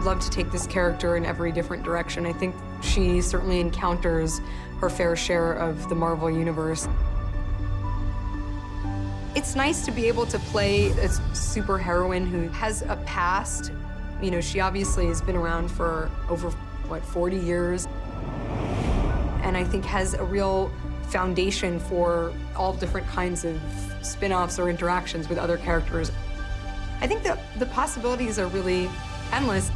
would love to take this character in every different direction. I think she certainly encounters her fair share of the Marvel Universe. It's nice to be able to play a superheroine who has a past. You know, she obviously has been around for over, 40 years. And I think has a real foundation for all different kinds of spin-offs or interactions with other characters. I think that the possibilities are really endless.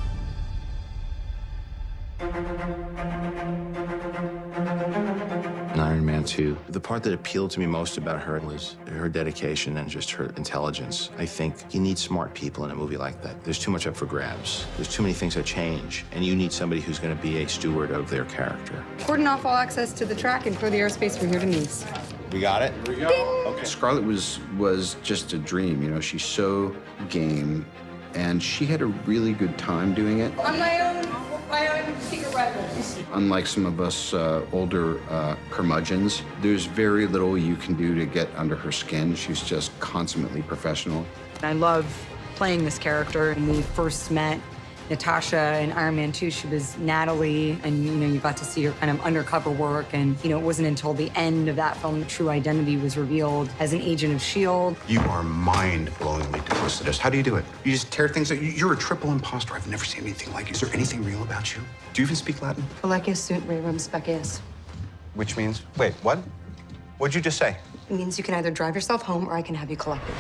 In Iron Man 2, the part that appealed to me most about her was her dedication and just her intelligence. I think you need smart people in a movie like that. There's too much up for grabs. There's too many things that change, and you need somebody who's going to be a steward of their character. Cordon off all access to the track and clear the airspace from here to Nice. We got it? Here we go. Okay. Scarlett was just a dream, you know. She's so game, and she had a really good time doing it. On my own secret weapons. Unlike some of us older curmudgeons, there's very little you can do to get under her skin. She's just consummately professional. I love playing this character. When we first met Natasha in Iron Man 2, she was Natalie, and you got to see her kind of undercover work, and it wasn't until the end of that film the true identity was revealed as an agent of S.H.I.E.L.D. You are mind-blowingly duplicitous. How do you do it? You just tear things out. You're a triple imposter. I've never seen anything like you. Is there anything real about you? Do you even speak Latin? Colegius sunt rerum species. Which means, wait, what? What'd you just say? It means you can either drive yourself home or I can have you collected.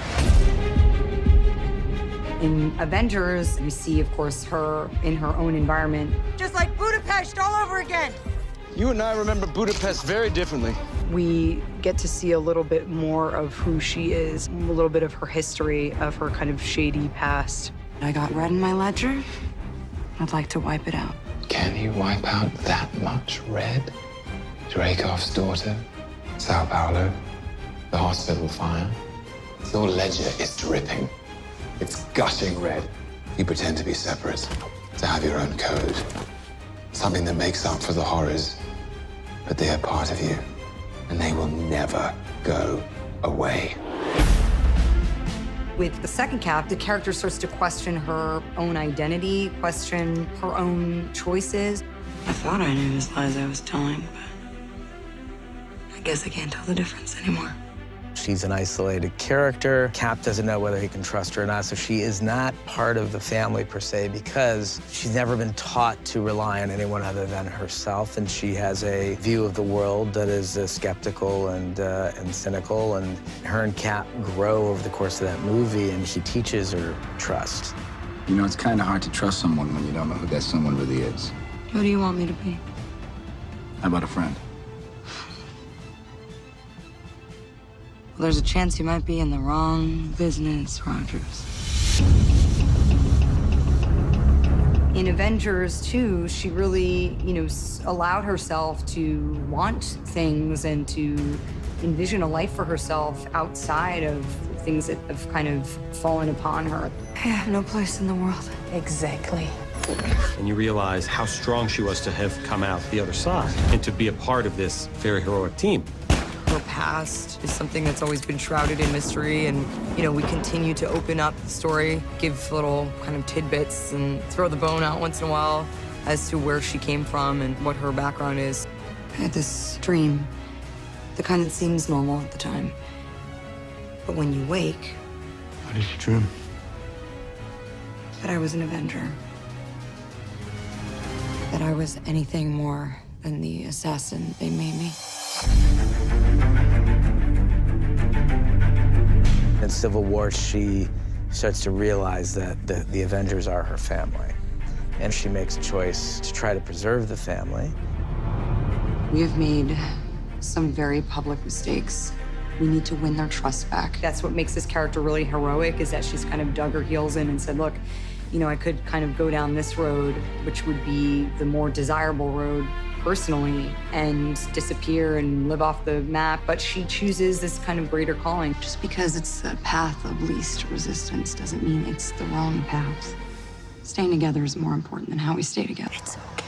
In Avengers, we see, of course, her in her own environment. Just like Budapest all over again. You and I remember Budapest very differently. We get to see a little bit more of who she is, a little bit of her history, of her kind of shady past. I got red in my ledger. I'd like to wipe it out. Can you wipe out that much red? Dracov's daughter, Sao Paulo, the hospital fire. Your ledger is dripping. It's gushing red. You pretend to be separate, to have your own code. Something that makes up for the horrors. But they are part of you, and they will never go away. With the second cap, the character starts to question her own identity, question her own choices. I thought I knew his lies I was telling, but I guess I can't tell the difference anymore. She's an isolated character. Cap doesn't know whether he can trust her or not, so she is not part of the family per se because she's never been taught to rely on anyone other than herself, and she has a view of the world that is skeptical and cynical, and her and Cap grow over the course of that movie, and she teaches her trust. You know, it's kind of hard to trust someone when you don't know who that someone really is. Who do you want me to be? How about a friend? Well, there's a chance you might be in the wrong business, Rogers. In Avengers 2, she really, allowed herself to want things and to envision a life for herself outside of things that have kind of fallen upon her. I have no place in the world. Exactly. And you realize how strong she was to have come out the other side and to be a part of this very heroic team. Her past is something that's always been shrouded in mystery, and we continue to open up the story, give little kind of tidbits and throw the bone out once in a while as to where she came from and what her background is. I had this dream, the kind that seems normal at the time. But when you wake, What did you dream? that I was an Avenger. That I was anything more than the assassin they made me. In Civil War, she starts to realize that the Avengers are her family. And she makes a choice to try to preserve the family. We have made some very public mistakes. We need to win their trust back. That's what makes this character really heroic, is that she's kind of dug her heels in and said, look, I could kind of go down this road, which would be the more desirable road personally, and disappear and live off the map, but she chooses this kind of greater calling. Just because it's the path of least resistance doesn't mean it's the wrong path. Staying together is more important than how we stay together. It's okay.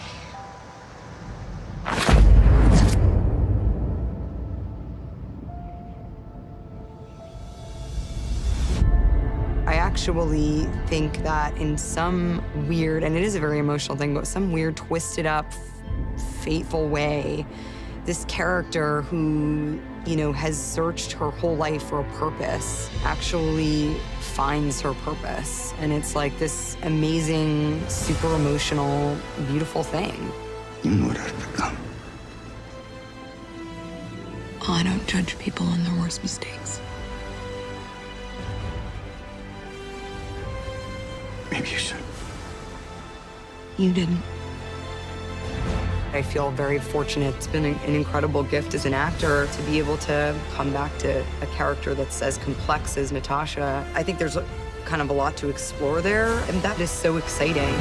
I actually think that in some weird, and it is a very emotional thing, but some weird, twisted up, fateful way, this character who, you know, has searched her whole life for a purpose actually finds her purpose. And it's like this amazing, super emotional, beautiful thing. You know what I've become. I don't judge people on their worst mistakes. Maybe you should. You didn't. I feel very fortunate. It's been an incredible gift as an actor to be able to come back to a character that's as complex as Natasha. I think there's kind of a lot to explore there, and that is so exciting.